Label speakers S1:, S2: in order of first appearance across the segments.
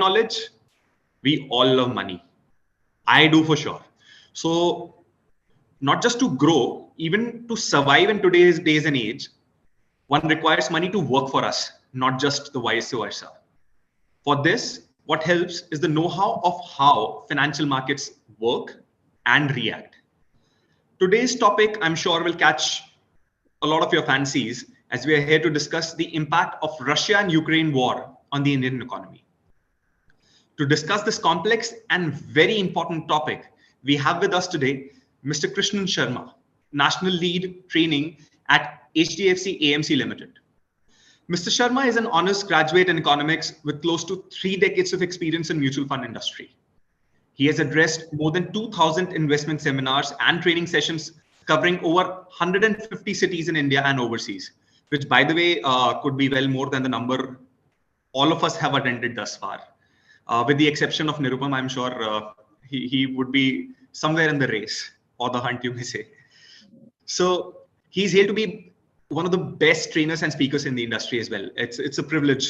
S1: knowledge, we all love money. I do for sure. So not just to grow, even to survive in today's days and age, one requires money to work for us, not just the vice versa. For this, what helps is the know-how of how financial markets work and react. Today's topic, I'm sure, will catch a lot of your fancies as we are here to discuss the impact of Russia and Ukraine war on the Indian economy. To discuss this complex and very important topic, we have with us today Mr. Krishnan Sharma, National Lead Training at HDFC AMC Limited. Mr. Sharma is an honors graduate in economics with close to 3 decades of experience in mutual fund industry. He has addressed more than 2,000 investment seminars and training sessions covering over 150 cities in India and overseas, which, by the way, could be well more than the number all of us have attended thus far. With the exception of Nirupam, I'm sure he would be somewhere in the race or the hunt, you may say. So he's here to be one of the best trainers and speakers in the industry as well. It's a privilege.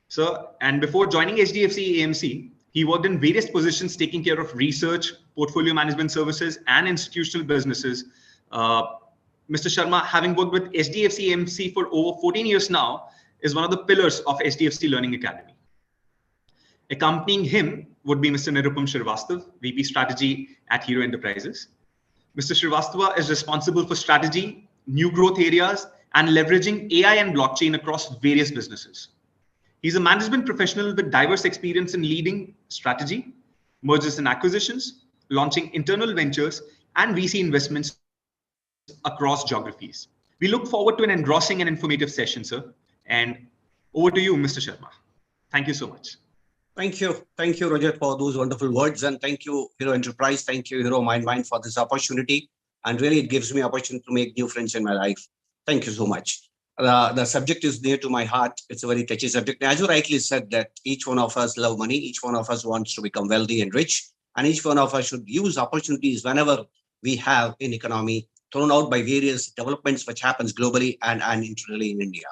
S1: So, and before joining HDFC AMC, he worked in various positions taking care of research, portfolio management services, and institutional businesses. Mr. Sharma, having worked with HDFC AMC for over 14 years now, is one of the pillars of HDFC Learning Academy. Accompanying him would be Mr. Nirupam Srivastava, VP Strategy at Hero Enterprises. Mr. Srivastava is responsible for strategy, new growth areas, and leveraging AI and blockchain across various businesses. He's a management professional with diverse experience in leading strategy, mergers and acquisitions, launching internal ventures, and VC investments across geographies. We look forward to an engrossing and informative session, sir. And over to you, Mr. Sharma. Thank you so much.
S2: Thank you, Roger, for those wonderful words, and thank you, Hero Enterprise. Thank you, Hero Mind, for this opportunity. And really, it gives me opportunity to make new friends in my life. Thank you so much. The subject is near to my heart. It's a very touchy subject. As you rightly said, that each one of us love money. Each one of us wants to become wealthy and rich. And each one of us should use opportunities whenever we have in economy thrown out by various developments which happens globally and internally in India.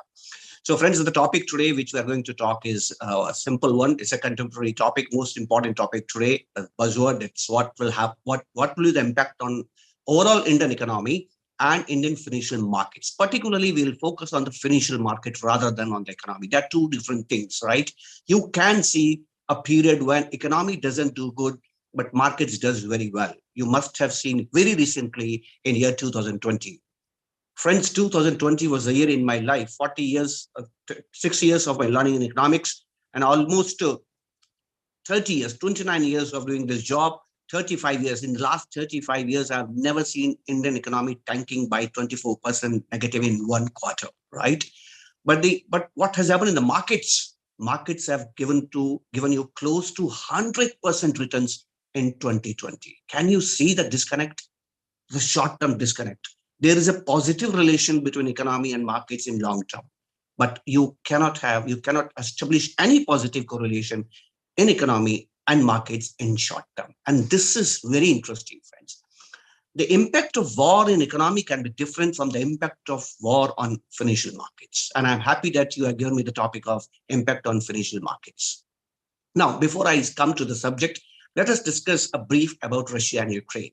S2: So friends, the topic today, which we are going to talk is a simple one. It's a contemporary topic, most important topic today, a buzzword. It's what will happen, what will be the impact on overall Indian economy and Indian financial markets. Particularly, we'll focus on the financial market rather than on the economy. They're two different things, right? You can see a period when economy doesn't do good, but markets does very well. You must have seen very recently in year 2020. Friends, 2020 was a year in my life, 40 years, 6 years of my learning in economics, and almost 30 years, 29 years of doing this job, 35 years. In the last 35 years, I've never seen Indian economy tanking by 24% negative in one quarter, right? But what has happened in the markets? Markets have given you close to 100% returns in 2020. Can you see the disconnect? The short-term disconnect. There is a positive relation between economy and markets in long term, but you cannot establish any positive correlation in economy and markets in short term. And this is very interesting, friends. The impact of war in economy can be different from the impact of war on financial markets. And I'm happy that you have given me the topic of impact on financial markets. Now, before I come to the subject, let us discuss a brief about Russia and Ukraine.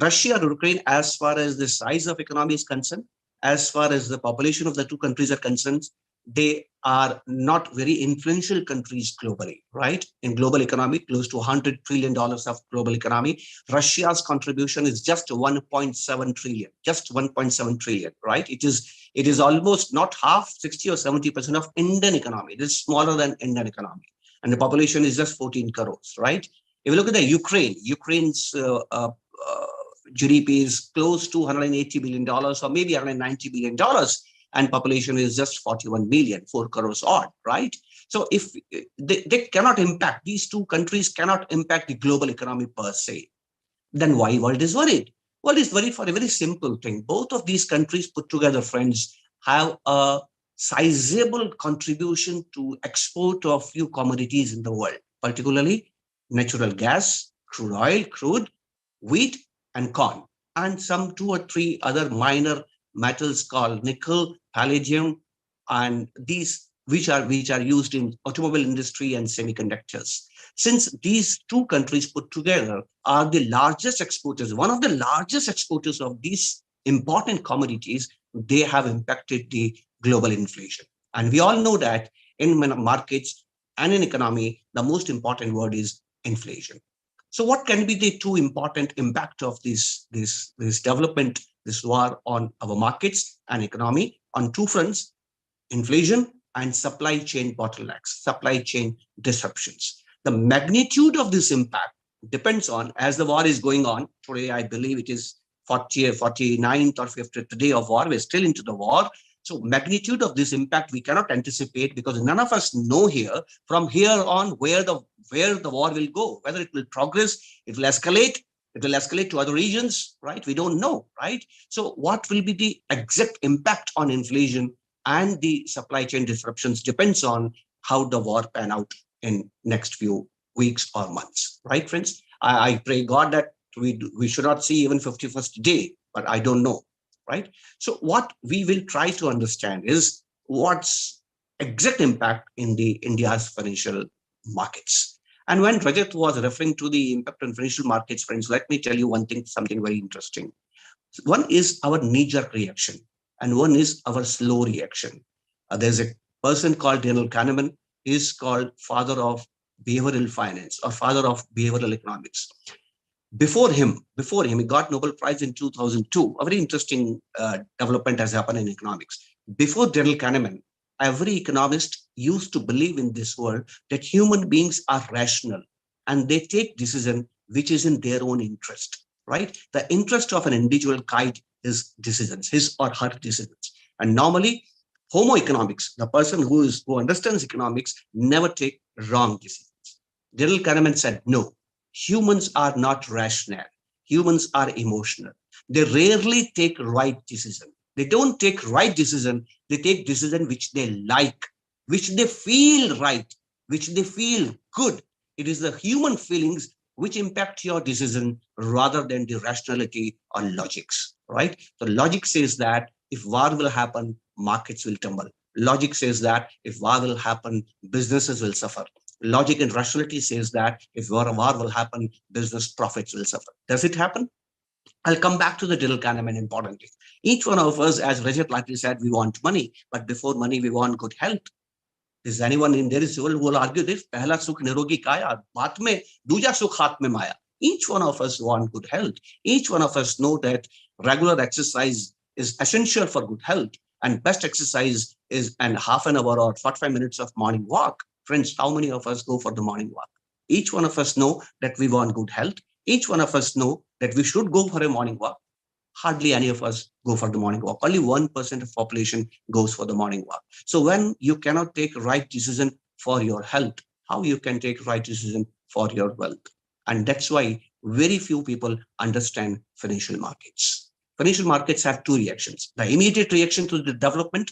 S2: Russia and Ukraine, as far as the size of economy is concerned, as far as the population of the two countries are concerned, they are not very influential countries globally, right? In global economy, close to $100 trillion of global economy. Russia's contribution is just 1.7 trillion, just 1.7 trillion, right? It is almost not half, 60 or 70% of Indian economy. It is smaller than Indian economy. And the population is just 14 crores, right? If you look at the Ukraine's GDP is close to $180 billion or maybe $190 billion, and population is just 41 million, 4 crores odd, right? So if they cannot impact, these two countries cannot impact the global economy per se, then why world is worried? World is worried for a very simple thing. Both of these countries put together, friends, have a sizable contribution to export of few commodities in the world, particularly natural gas, crude oil, crude, wheat, and corn, and some 2 or 3 other minor metals called nickel, palladium, and these which are used in automobile industry and semiconductors. Since these two countries put together are the largest exporters, one of the largest exporters of these important commodities, they have impacted the global inflation. And we all know that in markets and in economy, the most important word is inflation. So what can be the two important impact of this development, this war on our markets and economy on two fronts: inflation and supply chain bottlenecks, supply chain disruptions. The magnitude of this impact depends on, as the war is going on. Today, I believe it is 40 or 49th or 50th day of war. We're still into the war. So magnitude of this impact we cannot anticipate, because none of us know here from here on where the war will go, whether it will progress, it will escalate to other regions, right? We don't know, right? So what will be the exact impact on inflation and the supply chain disruptions depends on how the war pan out in next few weeks or months, right, friends? I pray God that we should not see even 51st day, but I don't know, right? So what we will try to understand is what's exact impact in the India's financial markets. And when Rajat was referring to the impact on financial markets, friends, let me tell you one thing, something very interesting. One is our knee-jerk reaction, and one is our slow reaction. There's a person called Daniel Kahneman. He is called father of behavioral finance or father of behavioral economics. Before him, he got Nobel Prize in 2002. A very interesting development has happened in economics. Before Daniel Kahneman, every economist used to believe in this world that human beings are rational and they take decision which is in their own interest, right? The interest of an individual guide his decisions, his or her decisions. And normally, Homo economics, the person who understands economics, never take wrong decisions. Daniel Kahneman said, no, humans are not rational. Humans are emotional. They rarely take right decision. They don't take right decision. They take decision which they like, which they feel right, which they feel good. It is the human feelings which impact your decision rather than the rationality or logics, right? So logic says that if war will happen, markets will tumble. Logic says that if war will happen, businesses will suffer. Logic and rationality says that if war will happen, business profits will suffer. Does it happen? I'll come back to the Daniel Kahneman importantly. Each one of us, as Rajat likely said, we want money, but before money, we want good health. Is anyone in there is who will argue this? Pehla sukh nirogi kaya, baat mein duja sukh haath mein maya. Each one of us want good health. Each one of us know that regular exercise is essential for good health, and best exercise is an half an hour or 45 minutes of morning walk. Friends, how many of us go for the morning walk? Each one of us know that we want good health. Each one of us know that we should go for a morning walk. Hardly any of us go for the morning walk. Only 1% of population goes for the morning walk. So when you cannot take right decision for your health, how you can take right decision for your wealth? And that's why very few people understand financial markets. Financial markets have two reactions: the immediate reaction to the development,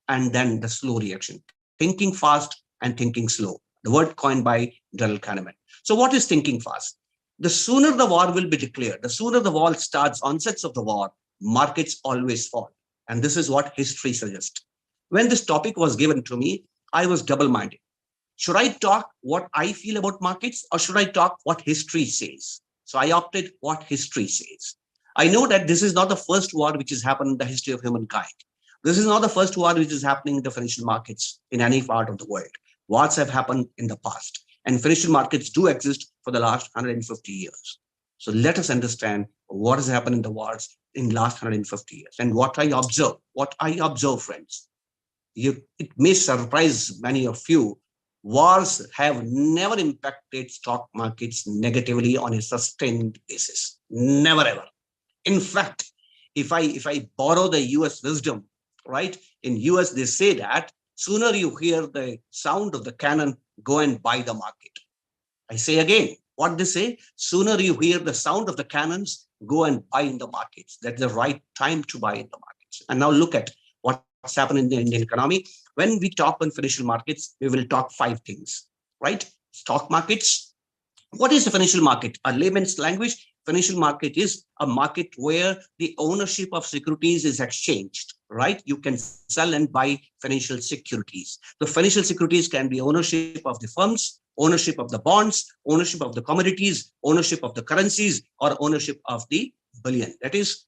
S2: and then the slow reaction, thinking fast and thinking slow. The word coined by Daniel Kahneman. So what is thinking fast? The sooner the war will be declared, the sooner the war starts, onsets of the war, markets always fall. And this is what history suggests. When this topic was given to me, I was double-minded. Should I talk what I feel about markets, or should I talk what history says? So I opted what history says. I know that this is not the first war which has happened in the history of humankind. This is not the first war which is happening in the financial markets in any part of the world. Wars have happened in the past, and financial markets do exist for the last 150 years. So let us understand what has happened in the wars in the last 150 years and what I observe, friends. It may surprise many of you. Wars have never impacted stock markets negatively on a sustained basis. Never ever. In fact, if I borrow the US wisdom, right? In US, they say that sooner you hear the sound of the cannon, go and buy the market. I say again, what they say, sooner you hear the sound of the cannons, go and buy in the markets. That's the right time to buy in the markets. And now look at what's happened in the Indian economy. When we talk on financial markets, we will talk 5 things, right? Stock markets. What is the financial market? A layman's language, Financial market is a market where the ownership of securities is exchanged, right? You can sell and buy financial securities. The financial securities can be ownership of the firms, ownership of the bonds, ownership of the commodities, ownership of the currencies, or ownership of the bullion. That is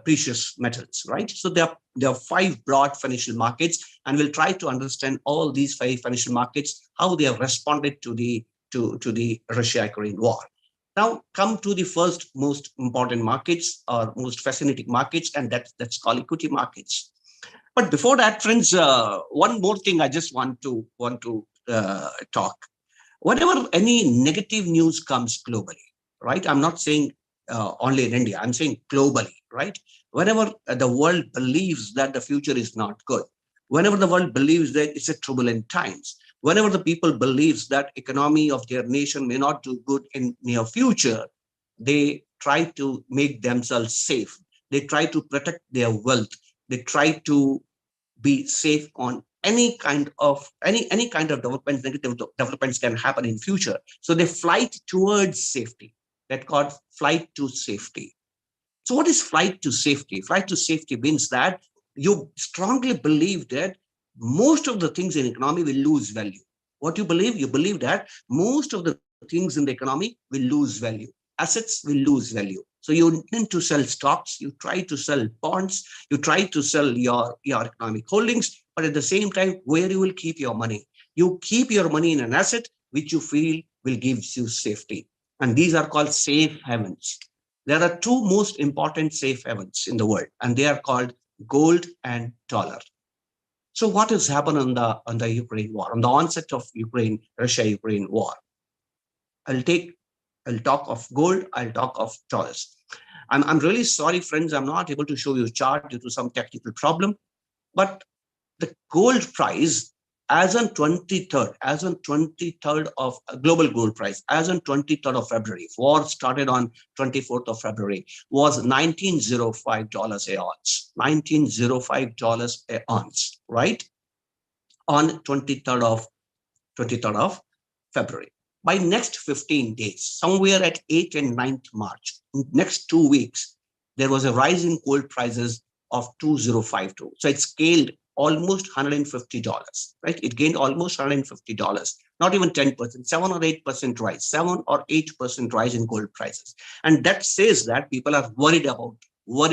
S2: precious metals, right? So there are five broad financial markets, and we'll try to understand all these five financial markets, how they have responded to the Russia-Ukraine war. Now come to the first most important markets or most fascinating markets, and that's called equity markets. But before that, friends, one more thing I just want to talk. Whenever any negative news comes globally, right? I'm not saying only in India. I'm saying globally, right? Whenever the world believes that the future is not good, whenever the world believes that it's a turbulent times, whenever the people believes that economy of their nation may not do good in near future, they try to make themselves safe. They try to protect their wealth. They try to be safe on any kind of development. Negative developments can happen in future, so they flight towards safety. That called flight to safety. So what is flight to safety? Flight to safety means that you strongly believe that most of the things in economy will lose value. What you believe? You believe that most of the things in the economy will lose value. Assets will lose value. So you tend to sell stocks, you try to sell bonds, you try to sell your economic holdings, but at the same time, where you will keep your money? You keep your money in an asset which you feel will give you safety. And these are called safe havens. There are two most important safe havens in the world, and they are called gold and dollar. So what has happened on the Ukraine war, on the onset of Russia-Ukraine war? I'll talk of gold, I'll talk of dollars. I'm really sorry, friends, I'm not able to show you a chart due to some technical problem, but the gold price as on 23rd of global gold price, as on 23rd of February, war started on 24th of February, was $19.05 a ounce, $19.05 a ounce, right? On 23rd of February. By next 15 days, somewhere at 8th and 9th March, next 2 weeks, there was a rise in gold prices of 2052. So it scaled almost $150, right? It gained almost $150, not even 10%, 7 or 8% rise, 7 or 8% rise in gold prices. And that says that people are worried about war.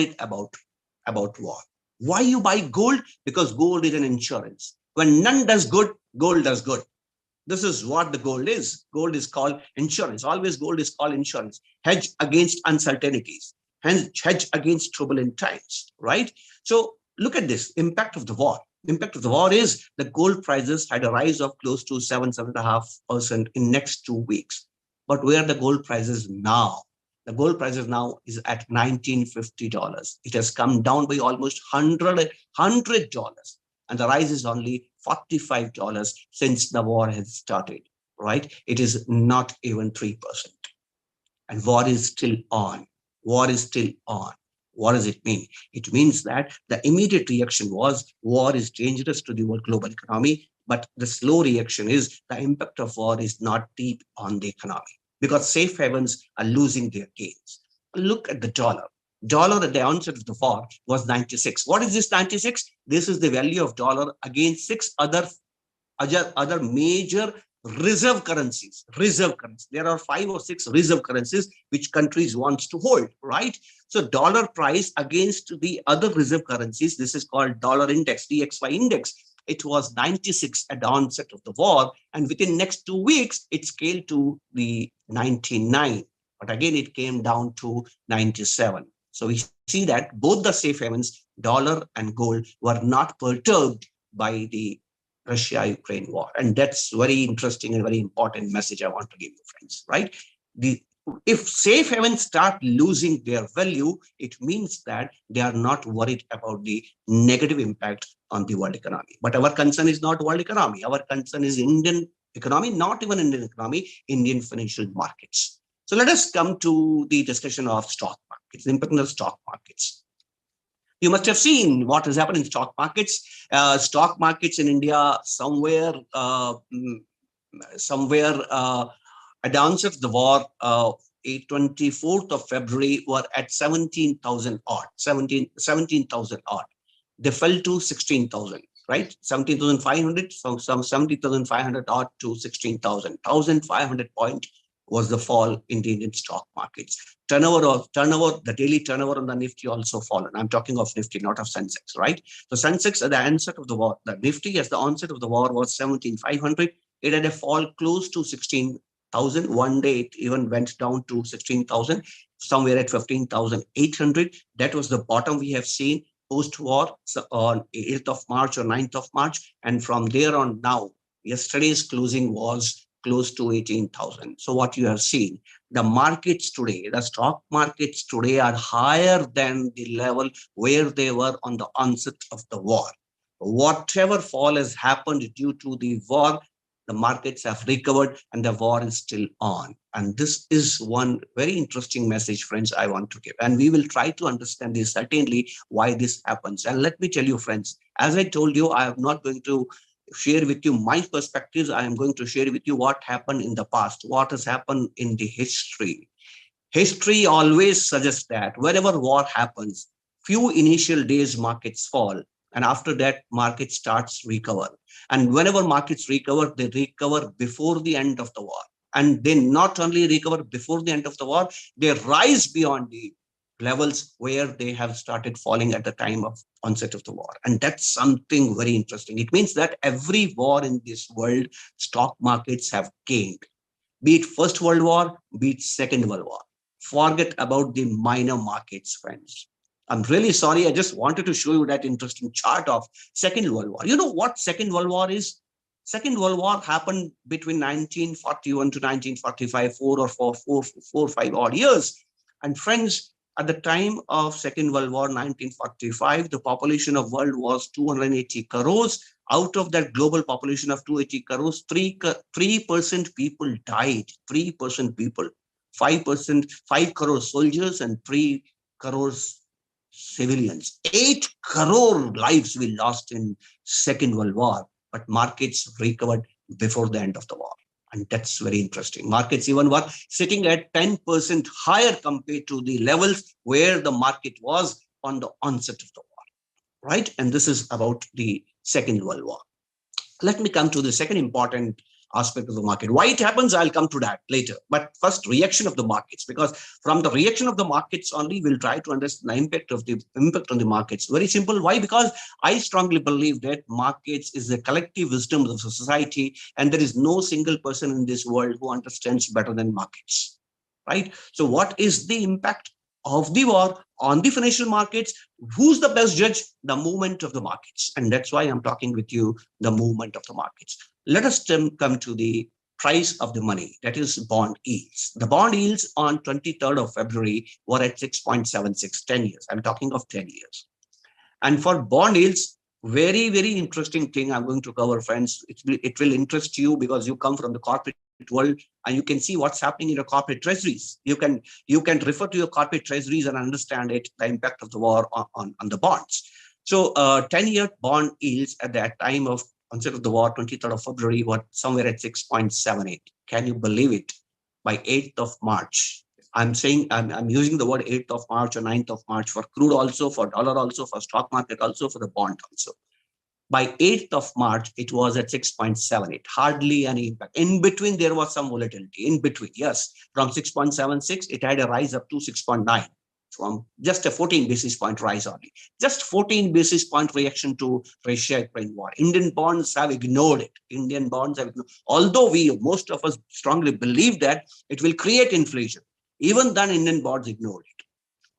S2: Why you buy gold? Because gold is an insurance. When none does good, gold does good. This is what the gold is. Gold is called insurance. Always gold is called insurance. Hedge against uncertainties. Hedge against turbulent times, right? So look at this impact of the war. Impact of the war is the gold prices had a rise of close to 7.5% in next 2 weeks. But where are the gold prices now? The gold prices now is at $1950. It has come down by almost $100. And the rise is only $45 since the war has started, right? It is not even 3%. And war is still on. War is still on. What does it mean? It means that the immediate reaction was war is dangerous to the world global economy, but the slow reaction is the impact of war is not deep on the economy because safe havens are losing their gains. Look at the dollar. Dollar at the onset of the war was 96. What is this 96? This is the value of dollar against six other major reserve currencies. There are 5 or 6 reserve currencies which countries wants to hold, right? So dollar price against the other reserve currencies, this is called dollar index, DXY index. It was 96 at the onset of the war, and within next 2 weeks, it scaled to the 99. But again, it came down to 97. So we see that both the safe havens, dollar and gold, were not perturbed by the Russia-Ukraine war. And that's very interesting and very important message I want to give you, friends, right? If safe havens start losing their value, it means that they are not worried about the negative impact on the world economy. But our concern is not world economy. Our concern is Indian economy, not even Indian economy, Indian financial markets. So let us come to the discussion of stock markets, the impact of stock markets. You must have seen what has happened in stock markets. Stock markets in India somewhere at the onset of the war, 24th of February were at 17,000 odd, 17,000 odd. They fell to 16,000, right? 17,500, so some 70,500 odd to 16,000. 1,500 point was the fall in the Indian stock markets. Turnover, the daily turnover on the Nifty also fallen. I'm talking of Nifty, not of Sensex, right? So Sensex at the onset of the war, the Nifty as the onset of the war was 17,500. It had a fall close to 16,000. One day it even went down to 16,000, somewhere at 15,800. That was the bottom we have seen post-war, so on 8th of March or 9th of March. And from there on now, yesterday's closing was close to 18,000. So what you have seen, the markets today, the stock markets today are higher than the level where they were on the onset of the war. Whatever fall has happened due to the war, the markets have recovered and the war is still on. And this is one very interesting message, friends, I want to give. And we will try to understand this certainly why this happens. And let me tell you, friends, as I told you, I am not going to share with you my perspectives. I am going to share with you what happened in the past, what has happened in the history. History always suggests that whenever war happens, few initial days markets fall, and after that market starts recover. And whenever markets recover, they recover before the end of the war. And they not only recover before the end of the war, they rise beyond the levels where they have started falling at the time of onset of the war. And that's something very interesting. It means that every war in this world, stock markets have gained, be it First World War, be it Second World War. Forget about the minor markets, friends. I'm really sorry. I just wanted to show you that interesting chart of Second World War. You know what Second World War is? Second World War happened between 1941 to 1945, 4 or 5 odd years. And friends, at the time of Second World War, 1945, the population of world was 280 crores. Out of that global population of 280 crores, 3% people died. 3% people, 5%, 5 crores soldiers and 3 crores civilians. 8 crore lives we lost in Second World War, but markets recovered before the end of the war. And that's very interesting. Markets even were sitting at 10% higher compared to the levels where the market was on the onset of the war, right? And this is about the Second World War. Let me come to the second important aspect of the market. Why it happens, I'll come to that later. But first, reaction of the markets, because from the reaction of the markets only, we'll try to understand the impact on the markets. Very simple. Why? Because I strongly believe that markets is the collective wisdom of the society, and there is no single person in this world who understands better than markets, right? So what is the impact of the war on the financial markets? Who's the best judge? The movement of the markets. And that's why I'm talking with you, the movement of the markets. Let us come to the price of the money, that is bond yields. The bond yields on 23rd of February were at 6.76, 10 years. I'm talking of 10 years. And for bond yields, very, very interesting thing I'm going to cover, friends. It will interest you because you come from the corporate world and you can see what's happening in your corporate treasuries. You can refer to your corporate treasuries and understand it, the impact of the war on the bonds. So 10-year bond yields at that time of onset of the war, 23rd of February, were somewhere at 6.78. Can you believe it? By 8th of March, I'm using the word 8th of March or 9th of March for crude also, for dollar also, for stock market also, for the bond also. By 8th of March, it was at 6.78, hardly any impact. In between, there was some volatility. In between, yes, from 6.76, it had a rise up to 6.9, from just a 14 basis point rise only. Just 14 basis point reaction to Russia-Ukraine war. Indian bonds have ignored it. Indian bonds have ignored. Although most of us strongly believe that it will create inflation, even then Indian bonds ignored it.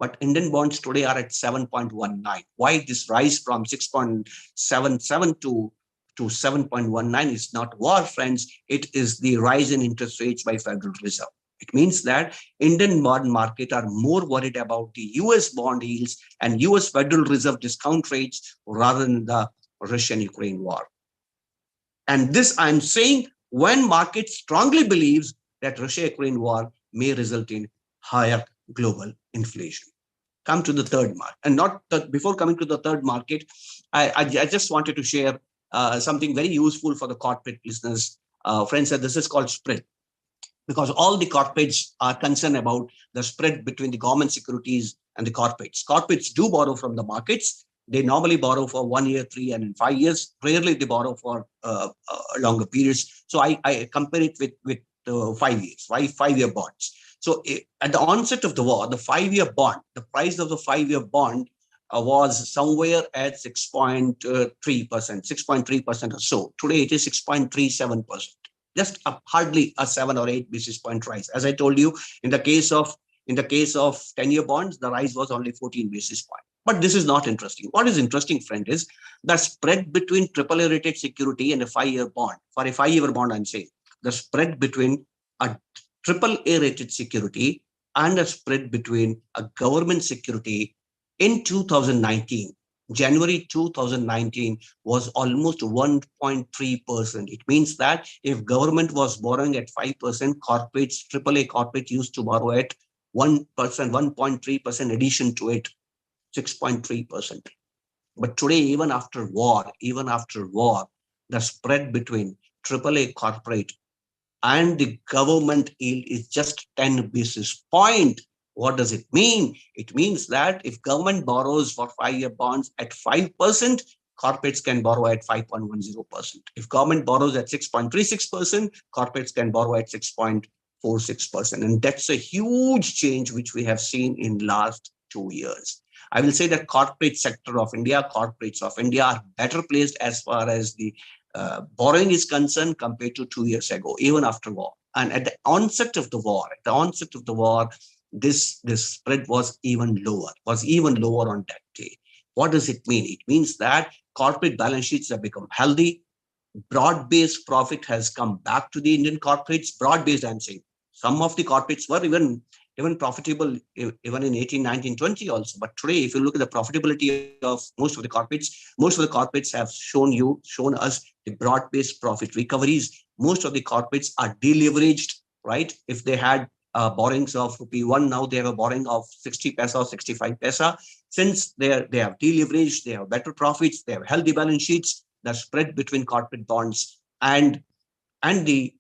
S2: But Indian bonds today are at 7.19. Why this rise from 6.77 to 7.19 is not war, friends. It is the rise in interest rates by Federal Reserve. It means that Indian bond market are more worried about the US bond yields and US Federal Reserve discount rates rather than the Russian-Ukraine war. And this I'm saying when market strongly believes that Russia-Ukraine war may result in higher global inflation. Come to the third market. And before coming to the third market, I just wanted to share something very useful for the corporate business. Friends, this is called spread. because all the corporates are concerned about the spread between the government securities and the corporates. Corporates do borrow from the markets. They normally borrow for 1 year, 3 and 5 years. Rarely they borrow for longer periods. So I compare it with 5 years, 5-year bonds. So at the onset of the war, the 5-year bond, the price of the 5-year bond was somewhere at 6.3%, 6.3% or so. Today it is 6.37%. Just hardly a 7 or 8 basis point rise. As I told you, in the case of 10-year bonds, the rise was only 14 basis point. But this is not interesting. What is interesting, friend, is the spread between AAA rated security and a 5-year bond. For a 5-year bond, I'm saying the spread between a AAA rated security and a spread between a government security in 2019. January 2019 was almost 1.3%. It means that if government was borrowing at 5%, corporates, AAA corporate used to borrow at 1%, 1.3% addition to it, 6.3%. But today, even after war, the spread between AAA corporate and the government yield is just 10 basis point. What does it mean? It means that if government borrows for 5-year bonds at 5%, corporates can borrow at 5.10%. If government borrows at 6.36%, corporates can borrow at 6.46%. And that's a huge change which we have seen in last 2 years. I will say that corporates of India are better placed as far as the borrowing is concerned compared to 2 years ago, even after war. And at the onset of the war, this spread was even lower on that day. What does it mean? It means that corporate balance sheets have become healthy. Broad-based profit has come back to the Indian corporates. Broad-based, I'm saying. Some of the corporates were even profitable even in 18, 19, 20 also. But today, if you look at the profitability of most of the corporates have shown us the broad-based profit recoveries. Most of the corporates are deleveraged, right? If they had borrowings of rupee 1, now they have a borrowing of 60 paisa or 65 paisa. Since they have deleveraged, they have better profits, they have healthy balance sheets. The spread between corporate bonds and the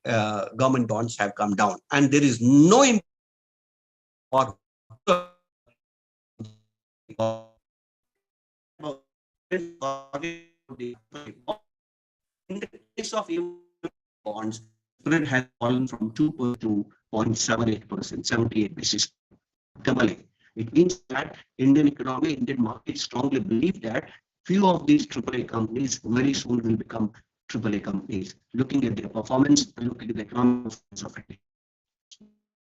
S2: government bonds have come down, and there is no impact or in the case of bonds, spread has fallen from 2% to 0.78%, 78 basis doubling. It means that Indian markets strongly believe that few of these AAA companies very soon will become AAA companies. Looking at their performance, looking at the economic of it.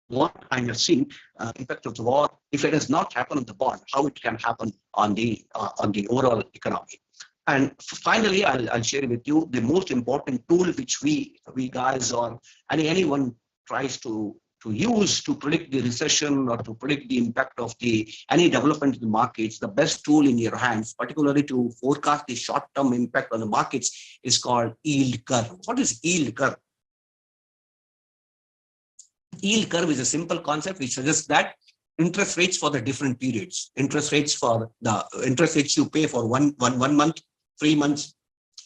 S2: What I have seen, impact of the war, if it does not happen on the bond, how it can happen on the overall economy. And finally, I'll share with you the most important tool which we guys or anyone tries to use to predict the recession or to predict the impact of any development in the markets. The best tool in your hands, particularly to forecast the short-term impact on the markets, is called yield curve. What is yield curve? Yield curve is a simple concept which suggests that interest rates for the different periods, interest rates you pay for one month, 3 months,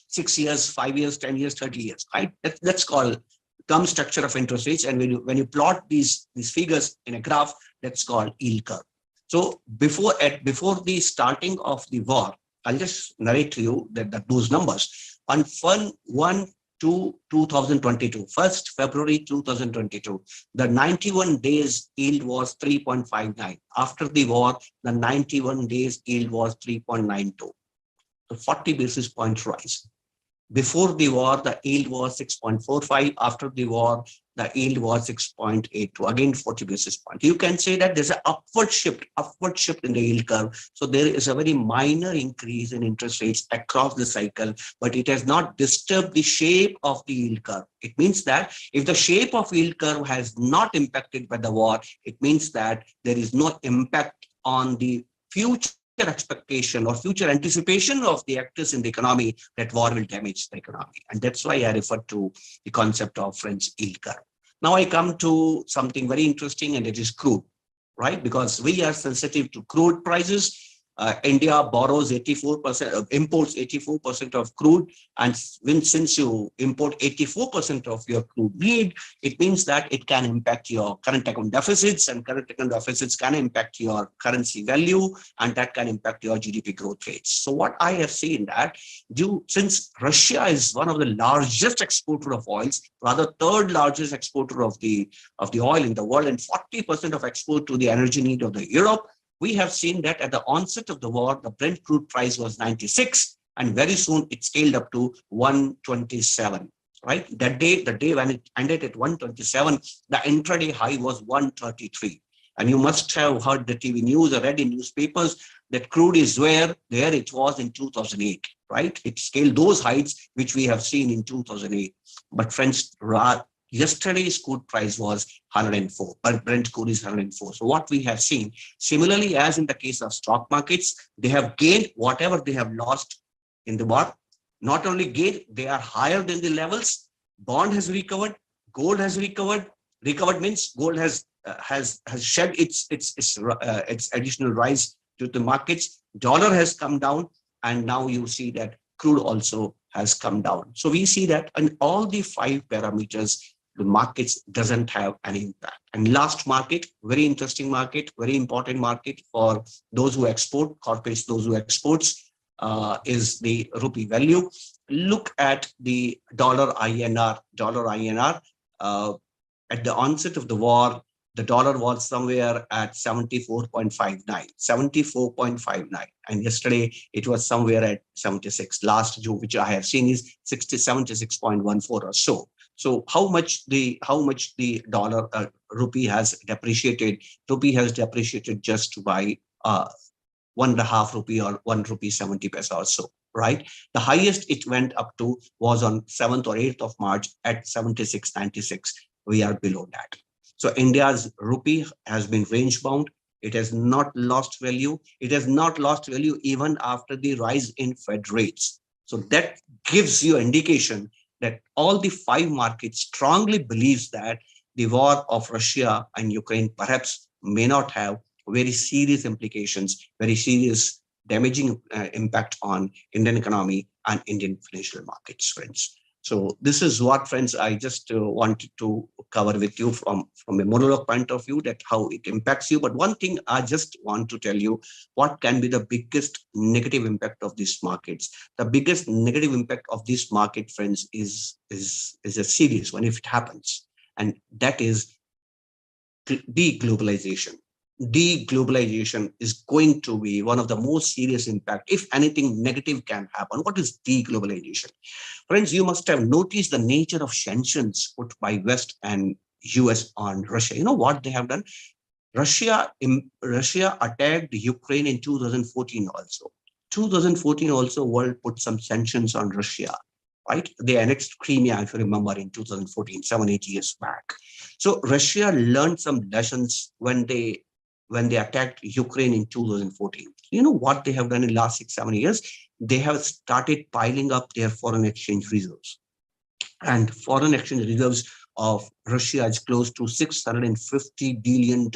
S2: 6 years, 5 years, 10 years, 30 years, right? That's called term structure of interest rates. And when you plot these figures in a graph, that's called yield curve. So before the starting of the war, I'll just narrate to you that those numbers. On 1/2/2022, 1st February 2022, the 91 days yield was 3.59. After the war, the 91 days yield was 3.92. So 40 basis point rise. Before the war, the yield was 6.45. After the war, the yield was 6.82. Again, 40 basis points. You can say that there's an upward shift in the yield curve. So there is a very minor increase in interest rates across the cycle, but it has not disturbed the shape of the yield curve. It means that if the shape of yield curve has not impacted by the war, it means that there is no impact on the future expectation or future anticipation of the actors in the economy that war will damage the economy. And that's why I refer to the concept of French yield curve. Now I come to something very interesting, and it is crude, right? Because we are sensitive to crude prices. India borrows 84%, imports 84% of crude. And since you import 84% of your crude need, it means that it can impact your current account deficits, and current account deficits can impact your currency value, and that can impact your GDP growth rates. So what I have seen that since Russia is one of the largest exporter of oils, rather third largest exporter of the oil in the world, and 40% of export to the energy need of the Europe, we have seen that at the onset of the war, the Brent crude price was 96, and very soon it scaled up to 127. Right, that day, the day when it ended at 127, the intraday high was 133. And you must have heard the TV news or read in newspapers that crude is where it was in 2008. Right, it scaled those heights which we have seen in 2008. But friends, yesterday's crude price was 104, but Brent crude is 104. So what we have seen, similarly as in the case of stock markets, they have gained whatever they have lost in the war. Not only gained, they are higher than the levels. Bond has recovered, gold has recovered. Recovered means gold has shed its additional rise to the markets. Dollar has come down, and now you see that crude also has come down. So we see that in all the 5 parameters, the markets doesn't have any impact. And last market, very interesting market, very important market for those who export, corporates, those who exports, is the rupee value. Look at the dollar INR. At the onset of the war, the dollar was somewhere at 74.59. And yesterday it was somewhere at 76. Last June, which I have seen, is 76.14 or so. So how much the dollar rupee has depreciated? Rupee has depreciated just by 1.5 rupee or 1 rupee 70 paisa or so, right? The highest it went up to was on 7th or 8th of March at 76.96. We are below that. So India's rupee has been range bound. It has not lost value. It has not lost value even after the rise in Fed rates. So that gives you an indication that all the 5 markets strongly believes that the war of Russia and Ukraine perhaps may not have very serious implications, very serious damaging impact on Indian economy and Indian financial markets, friends. So this is what, friends, I just wanted to cover with you from a monologue point of view, that how it impacts you. But one thing I just want to tell you, what can be the biggest negative impact of these markets? The biggest negative impact of this market, friends, is a serious one if it happens. And that is deglobalization. Deglobalization is going to be one of the most serious impact. If anything negative can happen, what is deglobalization? Friends, you must have noticed the nature of sanctions put by West and US on Russia. You know what they have done? Russia attacked Ukraine in 2014 also. 2014 also, world put some sanctions on Russia, right? They annexed Crimea, if you remember, in 2014, 7-8 years back. So Russia learned some lessons when they attacked Ukraine in 2014. You know what they have done in the last 6-7 years? They have started piling up their foreign exchange reserves. And foreign exchange reserves of Russia is close to $650 billion,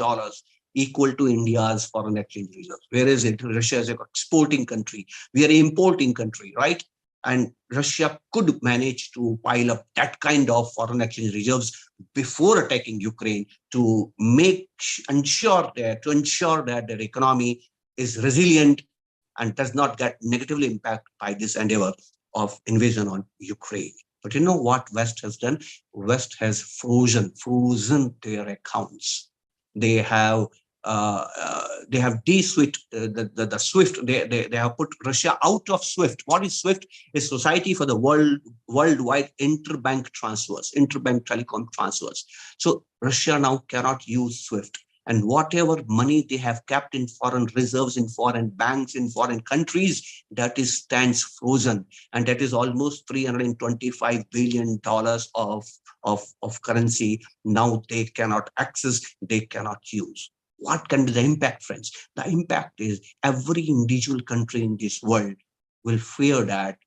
S2: equal to India's foreign exchange reserves. Whereas Russia is an exporting country. We are an importing country, right? And Russia could manage to pile up that kind of foreign exchange reserves before attacking Ukraine to ensure that their economy is resilient and does not get negatively impacted by this endeavor of invasion on Ukraine. But you know what West has done? West has frozen their accounts. They have de-SWIFT the SWIFT. They have put Russia out of SWIFT. What is SWIFT? Is Society for the Worldwide Interbank Transfers, interbank telecom transfers. So Russia now cannot use SWIFT. And whatever money they have kept in foreign reserves, in foreign banks, in foreign countries, that stands frozen. And that is almost $325 billion of currency. Now they cannot access, they cannot use. What can be the impact, friends? The impact is every individual country in this world will fear that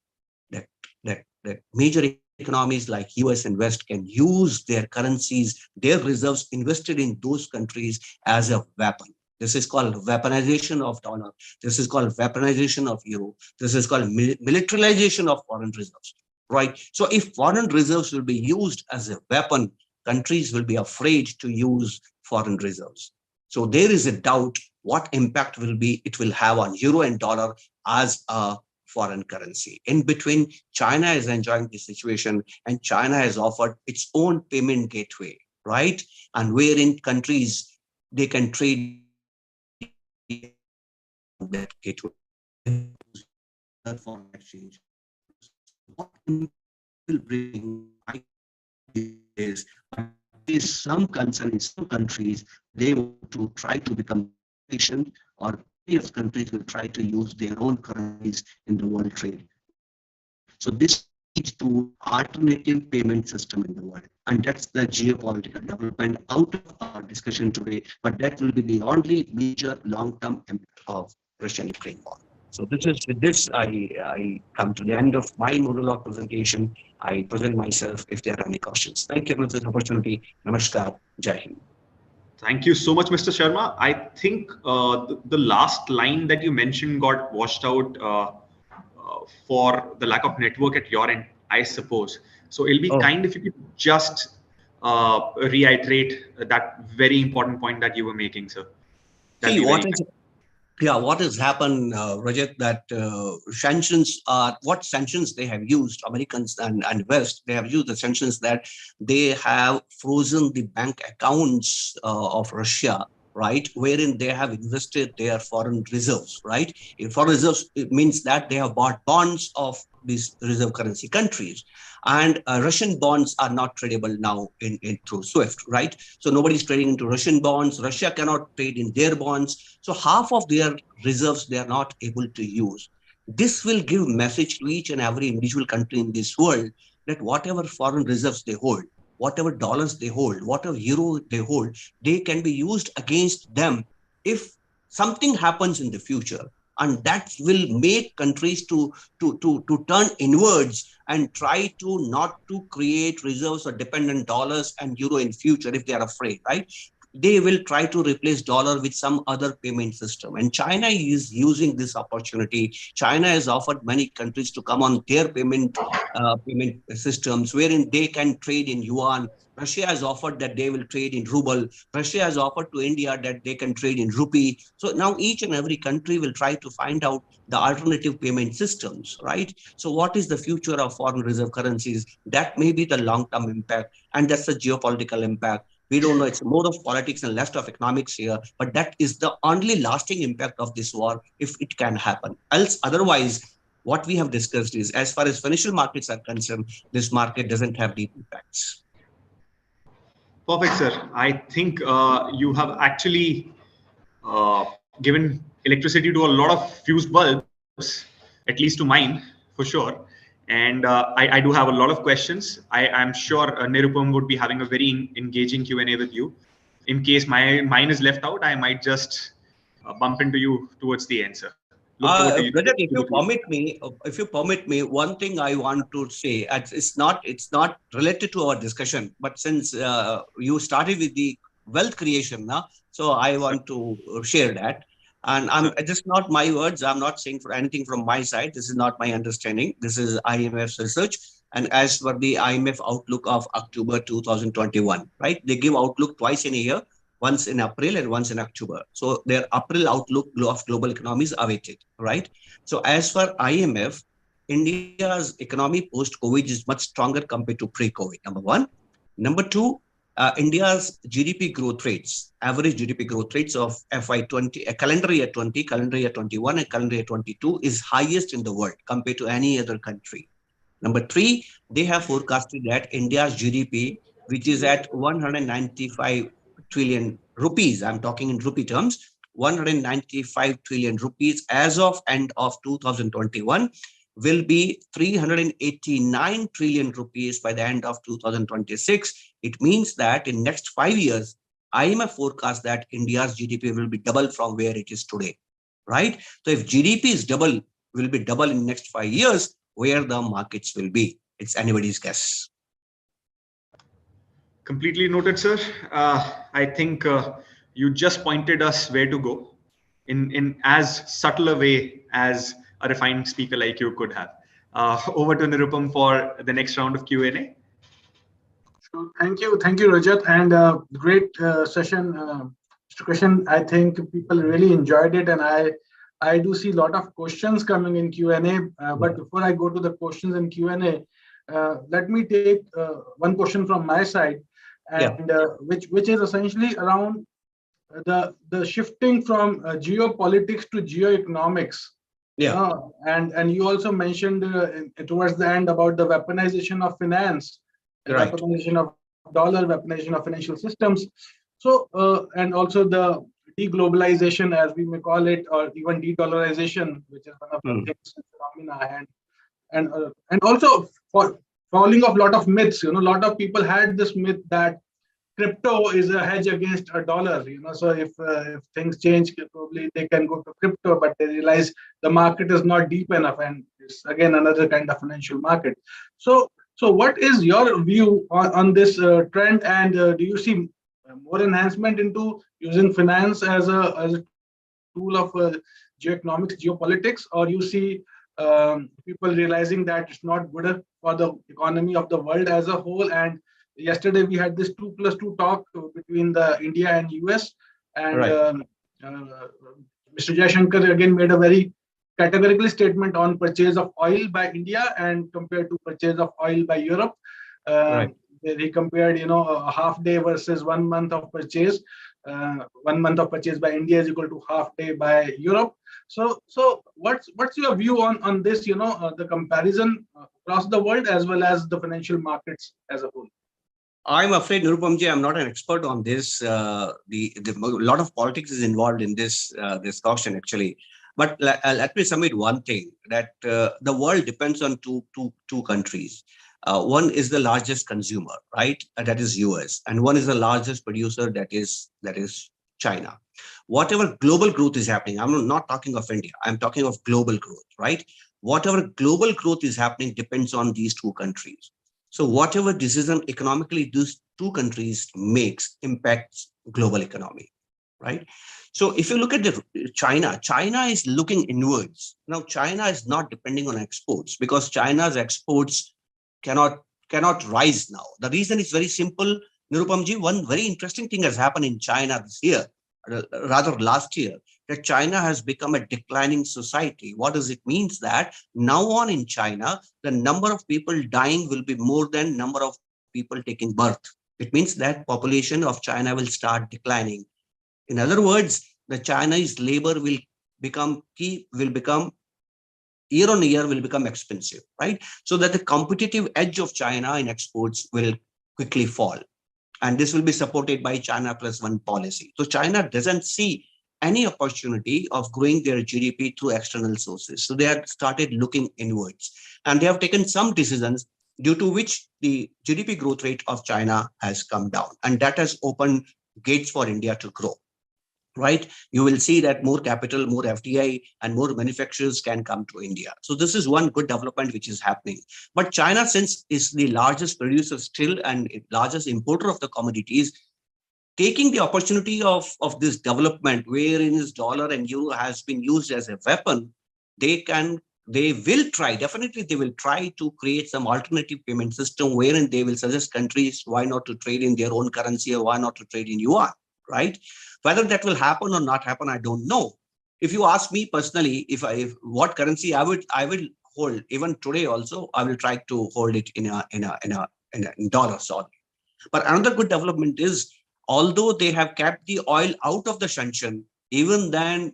S2: major economies like US and West can use their currencies, their reserves invested in those countries as a weapon. This is called weaponization of dollar. This is called weaponization of euro. This is called militarization of foreign reserves, right? So if foreign reserves will be used as a weapon, countries will be afraid to use foreign reserves. So there is a doubt what impact will be it will have on euro and dollar as a foreign currency. In between, China is enjoying this situation, and China has offered its own payment gateway, right? And wherein countries they can trade that gateway foreign exchange. What will bring is is some concern in some countries they want to try to become efficient, or many of countries will try to use their own currencies in the world trade. So this leads to alternative payment system in the world. And that's the geopolitical development out of our discussion today. But that will be the only major long-term impact of Russian-Ukraine war. So this is with this I come to the end of my monologue presentation. I present myself if there are any questions. Thank you for this opportunity. Namaskar. Jai Hind.
S1: Thank you so much, Mr. Sharma. I think the last line that you mentioned got washed out for the lack of network at your end, I suppose. So it'll be kind if you could just reiterate that very important point that you were making, sir.
S2: See, what has happened, Rajat, that sanctions are what sanctions they have used, Americans and West, they have used the sanctions that they have frozen the bank accounts of Russia, right, wherein they have invested their foreign reserves, right? In foreign reserves, it means that they have bought bonds of these reserve currency countries. And Russian bonds are not tradable now in through SWIFT, right? So nobody's trading into Russian bonds. Russia cannot trade in their bonds. So half of their reserves they are not able to use. This will give message to each and every individual country in this world that whatever foreign reserves they hold, whatever dollars they hold, whatever euro they hold, they can be used against them if something happens in the future. And that will make countries to turn inwards and try to not to create reserves or dependent dollars and euro in future if they are afraid, right? They will try to replace dollar with some other payment system. And China is using this opportunity. China has offered many countries to come on their payment systems wherein they can trade in yuan. Russia has offered that they will trade in ruble. Russia has offered to India that they can trade in rupee. So now each and every country will try to find out the alternative payment systems, right? So what is the future of foreign reserve currencies? That may be the long-term impact, and that's the geopolitical impact. We don't know, it's more of politics and less of economics here, but that is the only lasting impact of this war if it can happen. Else, otherwise, what we have discussed is as far as financial markets are concerned, this market doesn't have deep impacts.
S1: Perfect, sir. I think you have actually given electricity to a lot of fused bulbs, at least to mine, for sure. And I do have a lot of questions. I'm sure Nirupam would be having a very engaging Q&A with you. In case mine is left out, I might just bump into you towards the end, sir. Look forward to you.
S2: Rajat, if you permit me, one thing I want to say, it's not related to our discussion, but since you started with the wealth creation now, so I want to share that. And just not my words. I'm not saying for anything from my side. This is not my understanding. This is IMF's research. And as for the IMF outlook of October 2021, right? They give outlook twice in a year, once in April and once in October. So their April outlook of global economy is awaited, right? So as for IMF, India's economy post-COVID is much stronger compared to pre-COVID, number one. Number two, India's GDP growth rates, average GDP growth rates of FY20, calendar year 20, calendar year 21, and calendar year 22 is highest in the world compared to any other country. Number three, they have forecasted that India's GDP, which is at 195 trillion rupees, I'm talking in rupee terms, 195 trillion rupees as of end of 2021, will be 389 trillion rupees by the end of 2026. It means that in next 5 years, IMF forecast that India's GDP will be double from where it is today, right? So if GDP is double, will be double in next 5 years, where the markets will be. It's anybody's guess.
S1: Completely noted, sir. I think You just pointed us where to go in as subtle a way as a refined speaker like you could have. Over to Nirupam for the next round of Q&A.
S3: So thank you, Rajat, and great session, Mr. Krishan. I think people really enjoyed it, and I do see a lot of questions coming in Q&A. But before I go to the questions in Q&A, let me take one question from my side, and which is essentially around the shifting from geopolitics to geoeconomics. And you also mentioned towards the end about the weaponization of finance, weaponization of dollar, weaponization of financial systems. So and also the deglobalization, as we may call it, or even de-dollarization, which is one of the things, phenomena, and also for falling of a lot of myths. A lot of people had this myth that crypto is a hedge against a dollar. So if things change, probably they can go to crypto, but they realize the market is not deep enough, and it's again another kind of financial market. So what is your view on this trend, and do you see more enhancement into using finance as a tool of geoeconomics, geopolitics, or you see people realizing that it's not good for the economy of the world as a whole? And yesterday we had this 2+2 talk between the India and US, and Mr. Jaishankar again made a very categorical statement on purchase of oil by India and compared to purchase of oil by Europe. He compared, a half day versus 1 month of purchase. 1 month of purchase by India is equal to half day by Europe. So what's your view on this? The comparison across the world as well as the financial markets as a whole.
S2: I'm afraid, Nirupamji, I'm not an expert on this. A lot of politics is involved in this discussion, actually. But let me submit one thing, that the world depends on two countries. One is the largest consumer, right? That is US, and one is the largest producer, that is China. Whatever global growth is happening, I'm not talking of India, I'm talking of global growth, right? Whatever global growth is happening depends on these two countries. So whatever decision economically these two countries makes impacts global economy, right? So if you look at China is looking inwards. Now, China is not depending on exports because China's exports cannot rise now. The reason is very simple, Nirupamji. One very interesting thing has happened in China this year, rather last year, that China has become a declining society. What does it mean? That now on in China, the number of people dying will be more than number of people taking birth. It means that population of China will start declining. In other words, the Chinese labor will become year on year will become expensive, right? So that the competitive edge of China in exports will quickly fall. And this will be supported by China Plus One policy. So China doesn't see any opportunity of growing their GDP through external sources. So they have started looking inwards, and they have taken some decisions due to which the GDP growth rate of China has come down. And that has opened gates for India to grow, right? You will see that more capital, more FDI, and more manufacturers can come to India. So this is one good development which is happening. But China, since is the largest producer still and largest importer of the commodities, taking the opportunity of this development, wherein this dollar and euro has been used as a weapon, they will try to create some alternative payment system wherein they will suggest countries why not to trade in their own currency or why not to trade in yuan, right? Whether that will happen or not happen, I don't know. If you ask me personally, if what currency I will hold, even today also, I will try to hold it in dollars only. But another good development is, although they have kept the oil out of the sanction, even then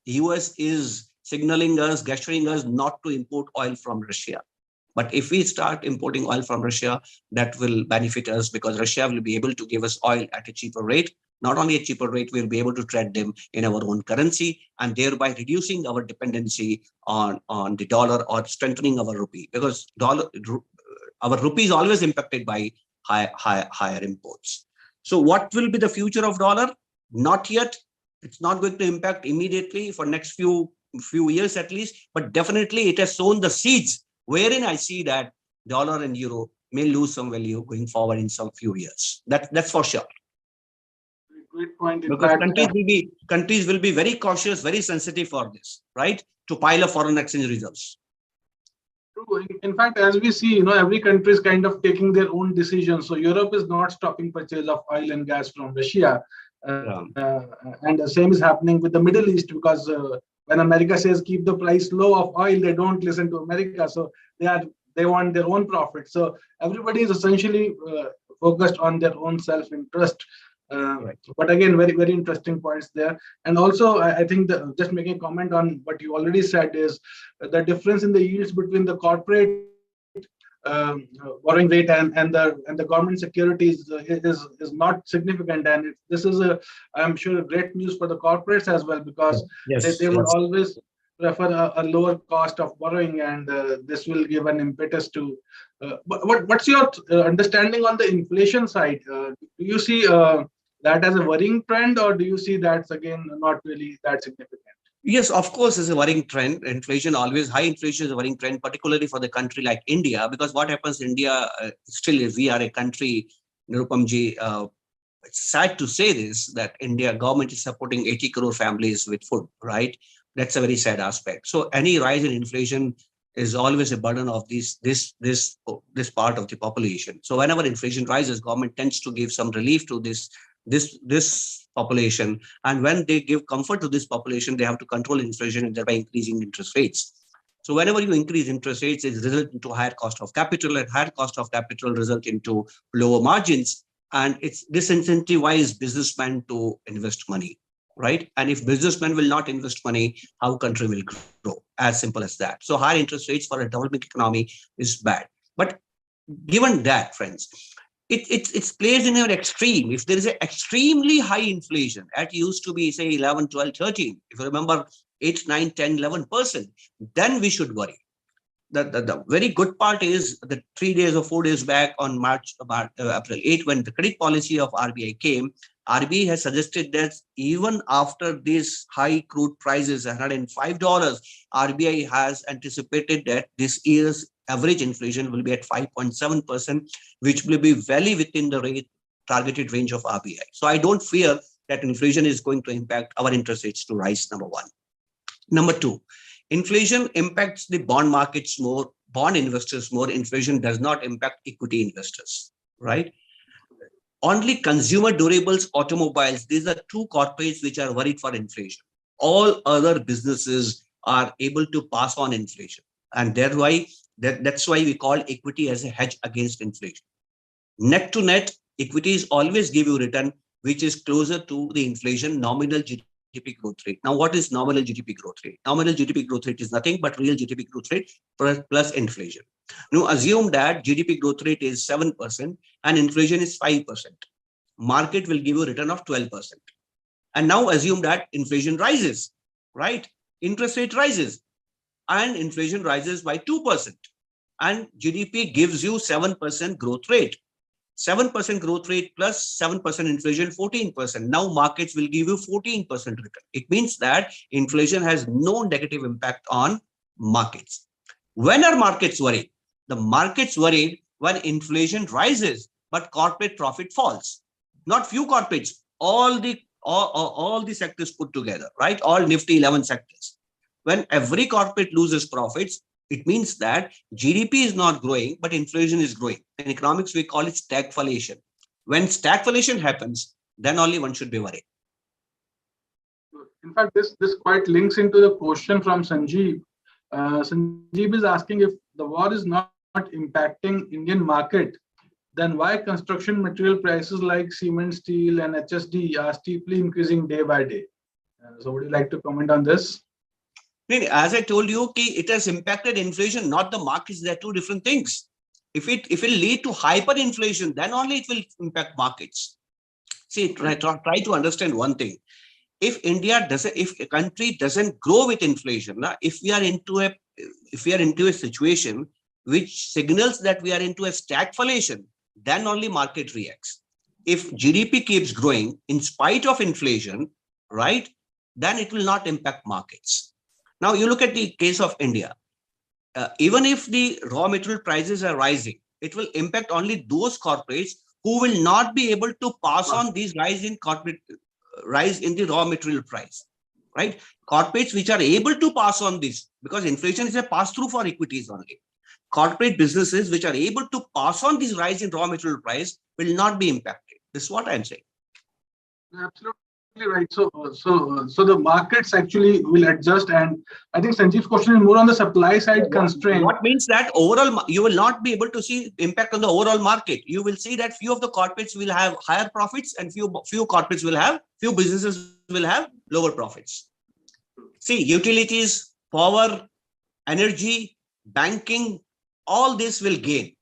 S2: US is signaling us, gesturing us not to import oil from Russia. But if we start importing oil from Russia, that will benefit us because Russia will be able to give us oil at a cheaper rate. Not only a cheaper rate, we'll be able to trade them in our own currency and thereby reducing our dependency on the dollar or strengthening our rupee, because our rupee is always impacted by higher imports. So what will be the future of dollar? Not yet. It's not going to impact immediately for next few years at least, but definitely it has sown the seeds wherein I see that dollar and euro may lose some value going forward in some few years. That's for sure.
S3: Great point. In
S2: Because
S3: fact,
S2: countries will be very cautious, very sensitive for this, right? To pile up foreign exchange reserves.
S3: true. In fact, as we see, every country is kind of taking their own decisions. So Europe is not stopping purchase of oil and gas from Russia,
S2: Yeah.
S3: and the same is happening with the Middle East, because when America says keep the price low of oil, they don't listen to America. So they want their own profit. So everybody is essentially focused on their own self-interest.
S2: Right.
S3: But again, very, very interesting points there. And also, I think just making a comment on what you already said is the difference in the yields between the corporate borrowing rate and the government securities is not significant. And this is I'm sure great news for the corporates as well, because
S2: Yes.
S3: they would always prefer a lower cost of borrowing, and this will give an impetus to. What's your understanding on the inflation side? Do you see that as a worrying trend, or do you see that's again not really that significant?
S2: Yes, of course, it's a worrying trend. Inflation, always high inflation is a worrying trend, particularly for the country like India, because what happens in India, still is we are a country, Nirupamji, it's sad to say this, that India government is supporting 80 crore families with food, right? That's a very sad aspect. So any rise in inflation is always a burden of this part of the population. So whenever inflation rises, government tends to give some relief to this population, and when they give comfort to this population, they have to control inflation and thereby increasing interest rates. So whenever you increase interest rates, it results into higher cost of capital, and higher cost of capital result into lower margins, and it's disincentivize businessmen to invest money, right? And if businessmen will not invest money, how country will grow? As simple as that. So high interest rates for a developing economy is bad. But given that, friends, it's placed in an extreme. If there is an extremely high inflation, that used to be say 11, 12, 13, if you remember 8, 9, 10, 11%, then we should worry. The very good part is that 3 days or 4 days back on April 8, when the credit policy of RBI came, RBI has suggested that even after these high crude prices, $105, RBI has anticipated that this year's average inflation will be at 5.7%, which will be well within the targeted range of RBI. So I don't fear that inflation is going to impact our interest rates to rise, number one. Number two, inflation impacts the bond markets more, bond investors more. Inflation does not impact equity investors, right? Only consumer durables, automobiles, these are two corporates which are worried for inflation. All other businesses are able to pass on inflation. And that's why we call equity as a hedge against inflation. Net to net, equities always give you return, which is closer to the inflation nominal GDP growth rate. Now, what is nominal GDP growth rate? Nominal GDP growth rate is nothing but real GDP growth rate plus inflation. Now, assume that GDP growth rate is 7% and inflation is 5%. Market will give you a return of 12%. And now assume that inflation rises, right? Interest rate rises and inflation rises by 2%. And GDP gives you 7% growth rate. 7% growth rate plus 7% inflation, 14%. Now markets will give you 14% return. It means that inflation has no negative impact on markets. When are markets worried? The markets worried when inflation rises, but corporate profit falls. Not few corporates, all the sectors put together, right? All Nifty 11 sectors. When every corporate loses profits, it means that GDP is not growing, but inflation is growing. In economics, we call it stagflation. When stagflation happens, then only one should be worried.
S3: In fact, this quite links into the question from Sanjeev. Sanjeev is asking, if the war is not impacting Indian market, then why construction material prices like cement, steel, and HSD are steeply increasing day by day? So would you like to comment on this?
S2: As I told you, it has impacted inflation, not the markets. They are two different things. If it will lead to hyperinflation, then only it will impact markets. See, try to understand one thing. If a country doesn't grow with inflation, if we are into a situation which signals that we are into a stagflation, then only market reacts. If GDP keeps growing in spite of inflation, right, then it will not impact markets. Now you look at the case of India. Even if the raw material prices are rising, it will impact only those corporates who will not be able to pass on these rise in corporate rise in the raw material price, right? Corporates which are able to pass on this, because inflation is a pass-through for equities only. Corporate businesses which are able to pass on this rise in raw material price will not be impacted. This is what I'm saying.
S3: Absolutely right. So the markets actually will adjust, and I think Sanjeev's question is more on the supply side constraint.
S2: What means that overall you will not be able to see impact on the overall market. You will see that few of the corporates will have higher profits, and few businesses will have lower profits. See, utilities, power, energy, banking, all this will gain.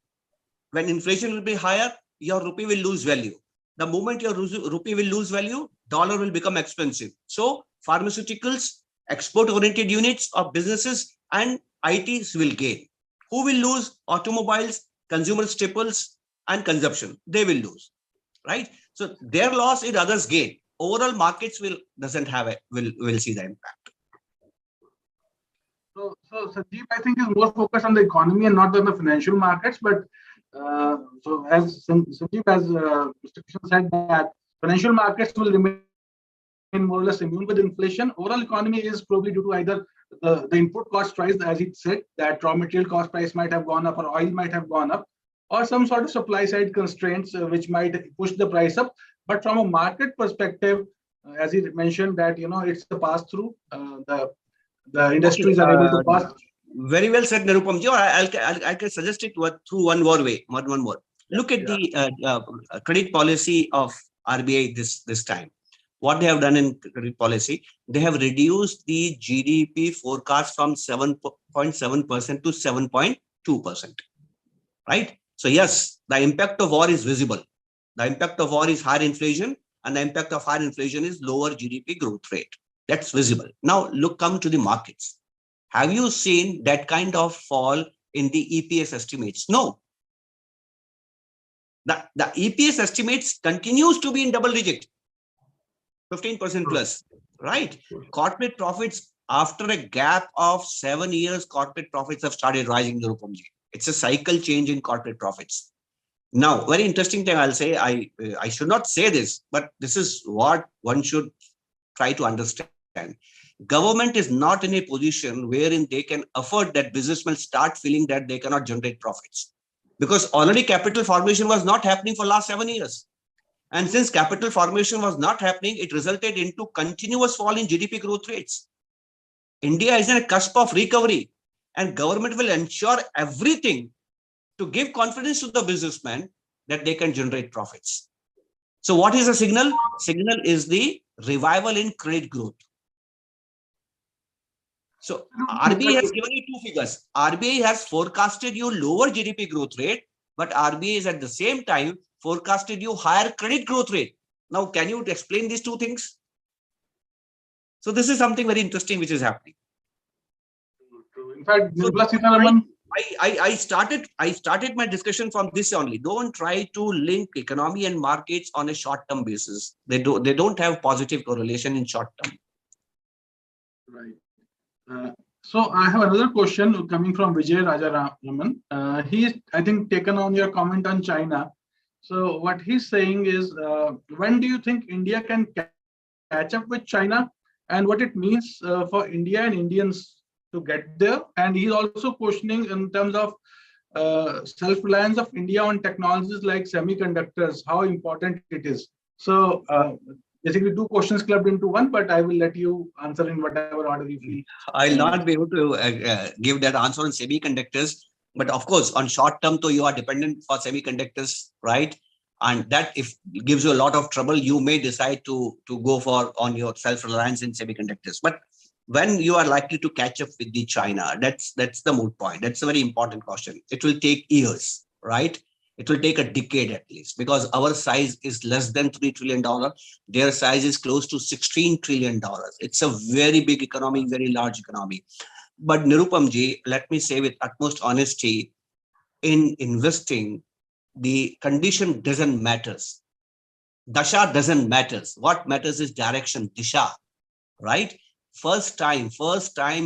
S2: When inflation will be higher, your rupee will lose value. The moment your rupee will lose value, dollar will become expensive. So pharmaceuticals, export-oriented units of businesses and ITs will gain. Who will lose? Automobiles, consumer staples, and consumption. They will lose, right? So their loss is others' gain. Overall, markets will see the impact.
S3: So Sanjeev, I think, is more focused on the economy and not on the financial markets. But so as Sanjeev, as Mr. Krishnan said, that financial markets will remain more or less immune with inflation. Overall economy is probably due to either the input cost price, as he said, that raw material cost price might have gone up or oil might have gone up, or some sort of supply side constraints which might push the price up. But from a market perspective, as he mentioned, that it's the pass through. The industries are able to pass.
S2: Very well said, Nirupam ji. I can suggest it through one more way. One more. Look at the credit policy of RBI this time. What they have done in credit policy, they have reduced the GDP forecast from 7.7% to 7.2%. Right? So yes, the impact of war is visible. The impact of war is higher inflation, and the impact of higher inflation is lower GDP growth rate. That's visible. Now come to the markets. Have you seen that kind of fall in the EPS estimates? No. The EPS estimates continues to be in double digit, 15% plus, right? Corporate profits, after a gap of 7 years, corporate profits have started rising. It's a cycle change in corporate profits. Now, very interesting thing I'll say, I should not say this, but this is what one should try to understand. Government is not in a position wherein they can afford that businessmen start feeling that they cannot generate profits, because already capital formation was not happening for last 7 years. And since capital formation was not happening, it resulted into continuous fall in GDP growth rates. India is in a cusp of recovery, and government will ensure everything to give confidence to the businessman that they can generate profits. So what is the signal? Signal is the revival in credit growth. So RBI has given you two figures. RBI has forecasted you lower GDP growth rate, but RBI is at the same time forecasted you higher credit growth rate. Now, can you explain these two things? So this is something very interesting which is happening.
S3: In fact,
S2: so I started my discussion from this only. Don't try to link economy and markets on a short-term basis. They don't have positive correlation in short term.
S3: Right. So I have another question coming from Vijay Rajaraman. He's, I think, taken on your comment on China. So what he's saying is, when do you think India can catch up with China, and what it means for India and Indians to get there? And he's also questioning in terms of self-reliance of India on technologies like semiconductors, how important it is. So basically two questions clubbed into one, but I will let you answer in whatever order you feel.
S2: I'll not be able to give that answer on semiconductors, but of course, on short term, though, you are dependent for semiconductors, right? And that if gives you a lot of trouble, you may decide to go on your self-reliance in semiconductors. But when you are likely to catch up with the China, that's the moot point. That's a very important question. It will take years, right? It will take a decade at least, because our size is less than $3 trillion. Their size is close to $16 trillion. It's a very big economy, very large economy. But Nirupam ji, let me say with utmost honesty, in investing, the condition doesn't matter. Dasha doesn't matter. What matters is direction, disha, right? First time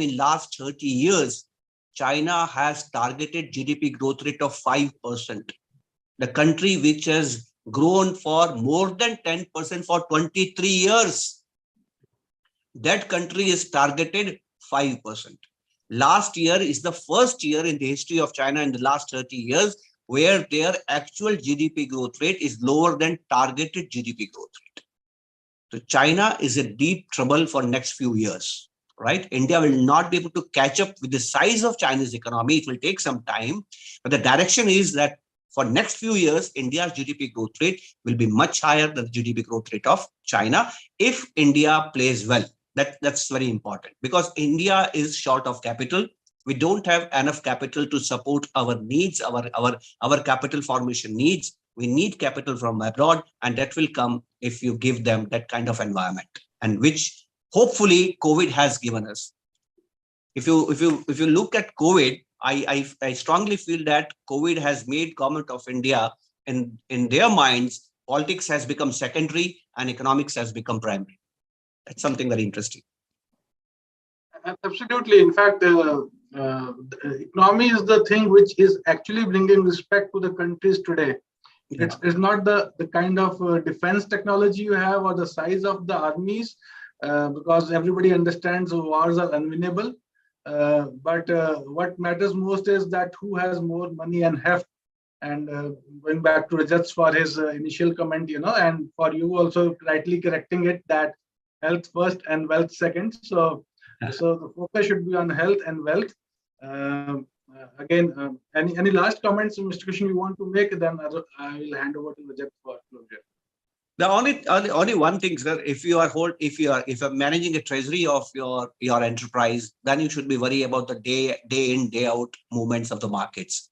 S2: in last 30 years, China has targeted GDP growth rate of 5%. The country which has grown for more than 10% for 23 years. That country is targeted 5%. Last year is the first year in the history of China in the last 30 years where their actual GDP growth rate is lower than targeted GDP growth rate. So China is in deep trouble for next few years, right? India will not be able to catch up with the size of China's economy. It will take some time, but the direction is that for next few years, India's GDP growth rate will be much higher than the GDP growth rate of China if India plays well. That's very important because India is short of capital. We don't have enough capital to support our needs, our capital formation needs. We need capital from abroad, and that will come if you give them that kind of environment, and which hopefully COVID has given us. If you look at COVID, I strongly feel that COVID has made government of India in their minds, politics has become secondary and economics has become primary. That's something very interesting.
S3: Absolutely. In fact, the economy is the thing which is actually bringing respect to the countries today. Yeah. It's not the kind of defense technology you have or the size of the armies, because everybody understands wars are unwinnable. But what matters most is that who has more money and heft. And going back to Rajat for his initial comment, and for you also rightly correcting it that health first and wealth second. So the focus should be on health and wealth. Again, any last comments, Mr. Krishnan, you want to make? Then I will hand over to Rajat for closure.
S2: The only one thing, sir, if you're managing a treasury of your enterprise, then you should be worried about the day in, day out movements of the markets.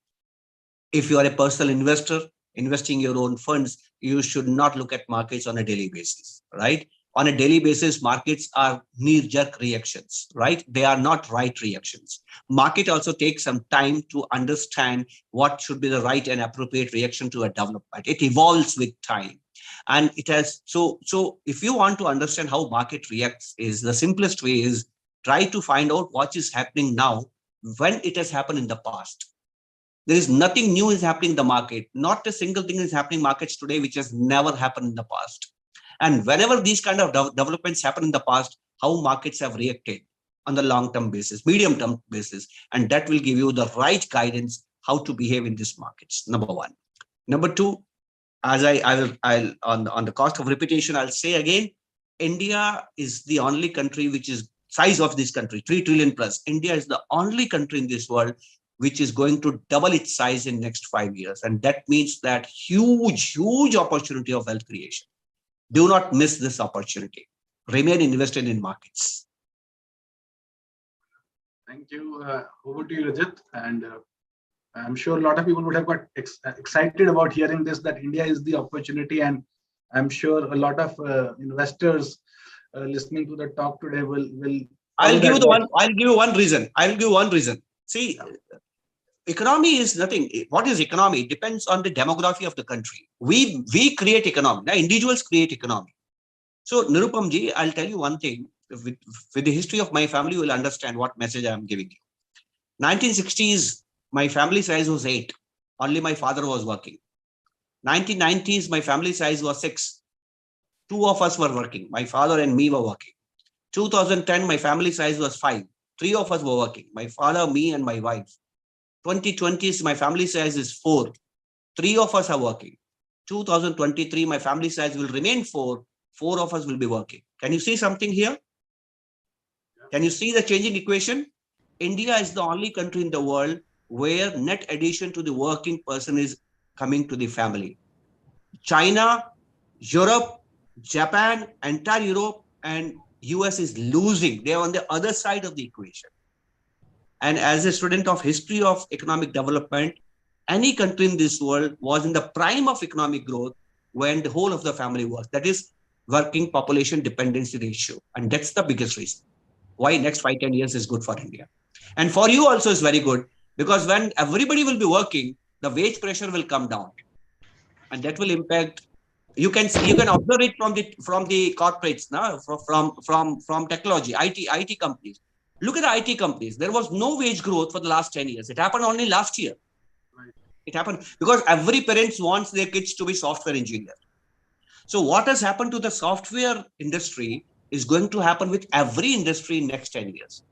S2: If you are a personal investor investing your own funds, you should not look at markets on a daily basis, right? On a daily basis, markets are knee-jerk reactions, right? They are not right reactions. Market also takes some time to understand what should be the right and appropriate reaction to a development. It evolves with time. And it has, so if you want to understand how market reacts, is the simplest way is try to find out what is happening now when it has happened in the past. There is nothing new is happening in the market. Not a single thing is happening in markets today, which has never happened in the past. And whenever these kind of developments happen in the past, how markets have reacted on the long-term basis, medium-term basis, and that will give you the right guidance how to behave in these markets. Number one. Number two, as I'll on the cost of repetition, I'll say again, India is the only country which is size of this country, 3 trillion plus. India is the only country in this world which is going to double its size in next 5 years. And that means that huge opportunity of wealth creation. Do not miss this opportunity. Remain invested in markets.
S3: Thank you. Over to you, Rajat. And I'm sure a lot of people would have got excited about hearing this, that India is the opportunity. And I'm sure a lot of investors listening to the talk today will.
S2: I'll give you one reason. See, economy is nothing. What is economy? It depends on the demography of the country. We create economy. Now, individuals create economy. So, Nirupam ji, I'll tell you one thing. With the history of my family, you will understand what message I am giving you. 1960s, my family size was 8. Only my father was working. 1990s, my family size was 6. 2 of us were working. My father and me were working. 2010, my family size was 5. 3 of us were working. My father, me, and my wife. 2020, my family size is 4. 3 of us are working. 2023, my family size will remain 4. 4 of us will be working. Can you see something here? Can you see the changing equation? India is the only country in the world where net addition to the working person is coming to the family. China, Europe, Japan, entire Europe and US is losing. They are on the other side of the equation. And as a student of history of economic development, any country in this world was in the prime of economic growth when the whole of the family was. That is working population dependency ratio. And that's the biggest reason why next 5-10 years is good for India. And for you also is very good, because when everybody will be working, the wage pressure will come down. And that will impact. You can observe it from the corporates now, from technology, IT companies. Look at the IT companies. There was no wage growth for the last 10 years. It happened only last year. Right. It happened because every parent wants their kids to be software engineer. So what has happened to the software industry is going to happen with every industry in next 10 years.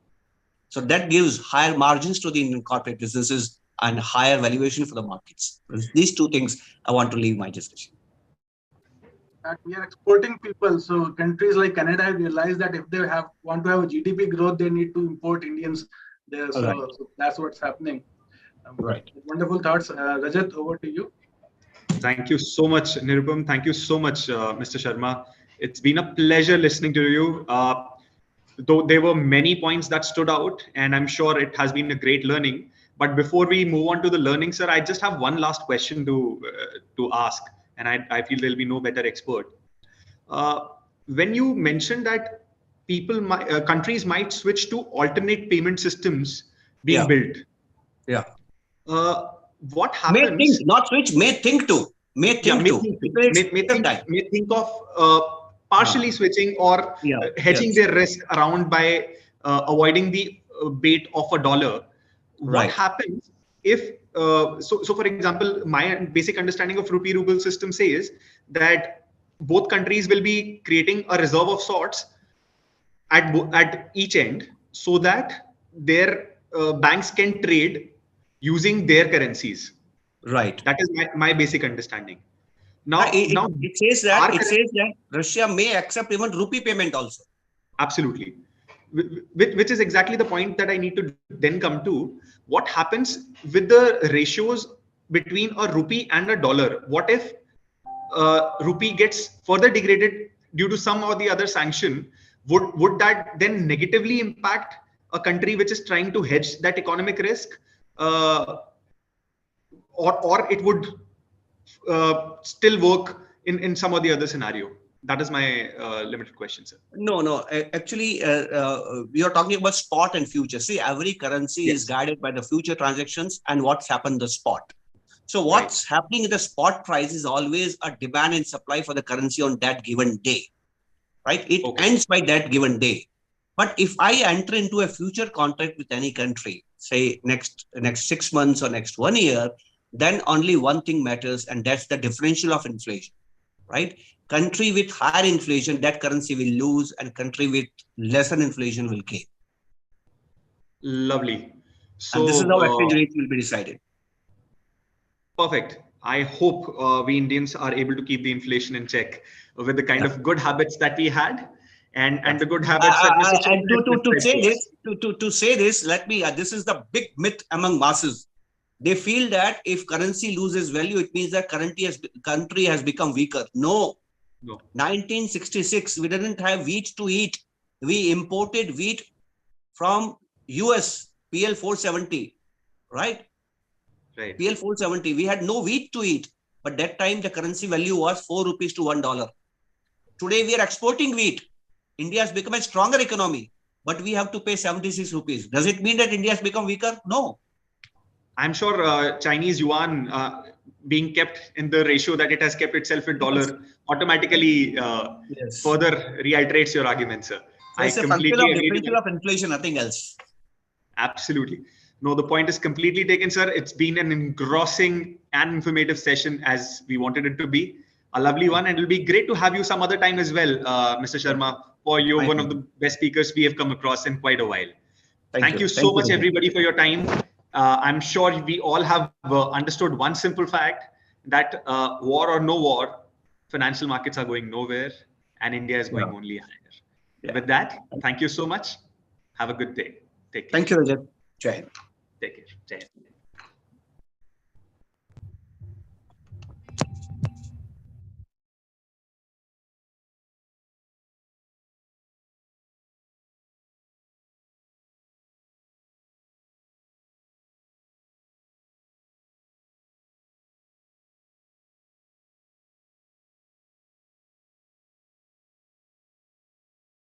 S2: So that gives higher margins to the Indian corporate businesses and higher valuation for the markets. These two things I want to leave my discussion.
S3: We are exporting people. So countries like Canada have realized that if they want to have a GDP growth, they need to import Indians there. So,
S2: Right.
S3: so that's what's happening.
S2: Right.
S3: Wonderful thoughts. Rajat, over to you.
S1: Thank you so much, Nirupam. Thank you so much, Mr. Sharma. It's been a pleasure listening to you. Though there were many points that stood out, and I'm sure it has been a great learning. But before we move on to the learning, sir, I just have one last question to ask, and I feel there'll be no better expert. When you mentioned that countries might switch to alternate payment systems being built,
S2: Yeah.
S1: what
S2: May
S1: happens?
S2: think, not switch, may think to. May think to.
S1: May think of partially switching or hedging their risk around by avoiding the bait of a dollar. What happens if so for example, my basic understanding of rupee ruble system says that both countries will be creating a reserve of sorts at each end so that their banks can trade using their currencies.
S2: Right.
S1: That is my basic understanding. Now,
S2: it says that Russia may accept even rupee payment also.
S1: Absolutely. Which is exactly the point that I need to then come to. What happens with the ratios between a rupee and a dollar? What if rupee gets further degraded due to some or the other sanction? Would that then negatively impact a country which is trying to hedge that economic risk? Or it would still work in some or the other scenario? That is my limited question, sir.
S2: No. Actually, we are talking about spot and future. See, every currency is guided by the future transactions and what's happened in the spot. So what's happening in the spot price is always a demand and supply for the currency on that given day, right? It ends by that given day. But if I enter into a future contract with any country, say next 6 months or next 1 year, then only one thing matters, and that's the differential of inflation, right? Country with higher inflation, that currency will lose, and country with lesser inflation will gain.
S1: Lovely. So,
S2: and this is how exchange rates will be decided.
S1: Perfect. I hope we Indians are able to keep the inflation in check with the kind of good habits that we had, and the good habits that Mr.
S2: And to say this, let me. This is the big myth among masses. They feel that if currency loses value, it means that country has become weaker. No. 1966, we didn't have wheat to eat. We imported wheat from US, PL 470, right? PL 470. We had no wheat to eat, but that time the currency value was 4 rupees to $1. Today we are exporting wheat. India has become a stronger economy, but we have to pay 76 rupees. Does it mean that India has become weaker? No.
S1: I'm sure Chinese yuan being kept in the ratio that it has kept itself with dollar automatically further reiterates your argument, sir.
S2: So it's a function of differential of inflation, nothing else.
S1: Absolutely. No, the point is completely taken, sir. It's been an engrossing and informative session as we wanted it to be. A lovely one, and it'll be great to have you some other time as well, Mr. Sharma. For you're one of the best speakers we have come across in quite a while. Thank you so much, everybody, for your time. I'm sure we all have understood one simple fact that war or no war, financial markets are going nowhere and India is going only higher. With that, thank you so much. Have a good day. Take care.
S2: Thank you, Rajat. Jai Hind.
S1: Take care. Jai Hind.